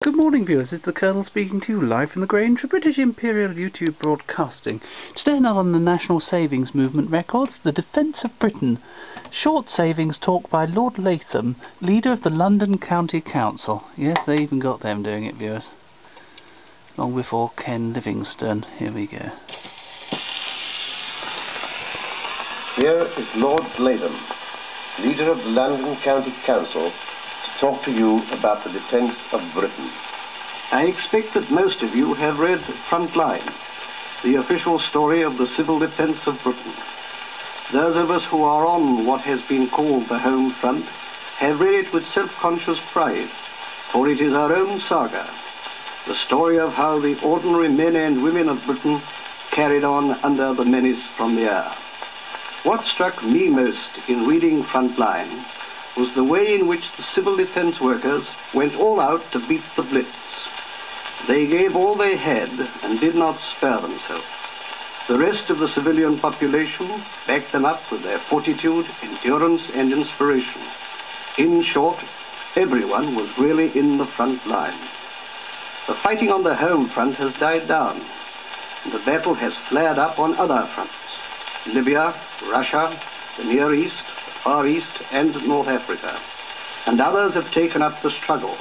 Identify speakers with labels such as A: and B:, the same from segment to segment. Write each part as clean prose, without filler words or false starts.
A: Good morning, viewers. It's the Colonel speaking to you live from the Grange for British Imperial YouTube Broadcasting. Today now on the National Savings Movement records, the Defence of Britain. Short savings talk by Lord Latham, leader of the London County Council. Yes, they even got them doing it, viewers. Long before Ken Livingstone. Here we go.
B: Here is Lord Latham, leader of the London County Council, to talk to you about the defence of Britain.
C: I expect that most of you have read Frontline, the official story of the civil defence of Britain. Those of us who are on what has been called the home front have read it with self-conscious pride, for it is our own saga, the story of how the ordinary men and women of Britain carried on under the menace from the air. What struck me most in reading Frontline was the way in which the civil defence workers went all out to beat the Blitz. They gave all they had and did not spare themselves. The rest of the civilian population backed them up with their fortitude, endurance and inspiration. In short, everyone was really in the front line. The fighting on the home front has died down. The battle has flared up on other fronts: Libya, Russia, the Near East, the Far East and North Africa. And others have taken up the struggle.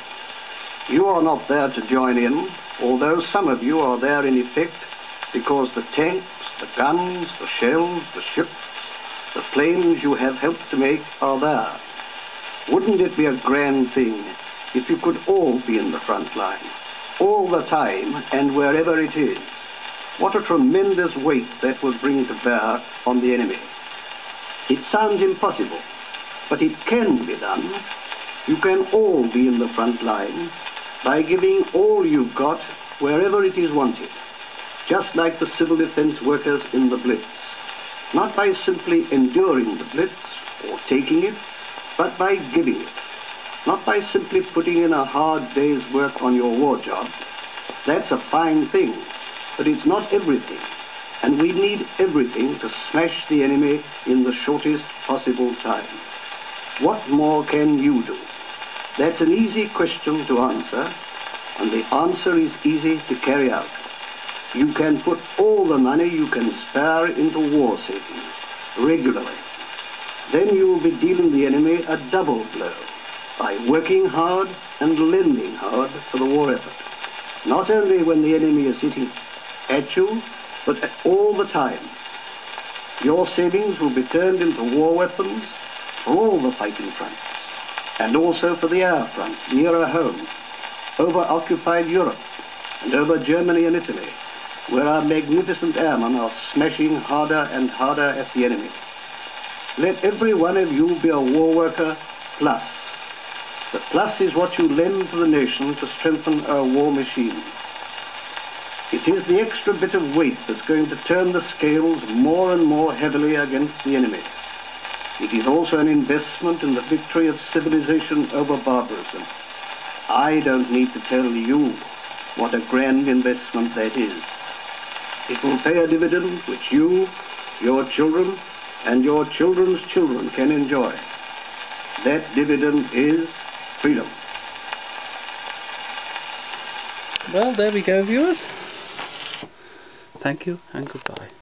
C: You are not there to join in, although some of you are there in effect because the tanks, the guns, the shells, the ships, the planes you have helped to make are there. Wouldn't it be a grand thing if you could all be in the front line, all the time and wherever it is? What a tremendous weight that would bring to bear on the enemy. It sounds impossible, but it can be done. You can all be in the front line by giving all you've got wherever it is wanted, just like the civil defence workers in the Blitz. Not by simply enduring the Blitz or taking it, but by giving it. Not by simply putting in a hard day's work on your war job. That's a fine thing, but it's not everything. And we need everything to smash the enemy in the shortest possible time. What more can you do? That's an easy question to answer, and the answer is easy to carry out. You can put all the money you can spare into war savings regularly. Then you will be dealing the enemy a double blow by working hard and lending hard for the war effort. Not only when the enemy is hitting at you, but all the time. Your savings will be turned into war weapons for all the fighting fronts, and also for the air front nearer home, over occupied Europe, and over Germany and Italy, where our magnificent airmen are smashing harder and harder at the enemy. Let every one of you be a war worker plus. The plus is what you lend to the nation to strengthen our war machine. It is the extra bit of weight that's going to turn the scales more and more heavily against the enemy. It is also an investment in the victory of civilization over barbarism. I don't need to tell you what a grand investment that is. It will pay a dividend which you, your children, and your children's children can enjoy. That dividend is freedom.
A: Well, there we go, viewers. Thank you and goodbye.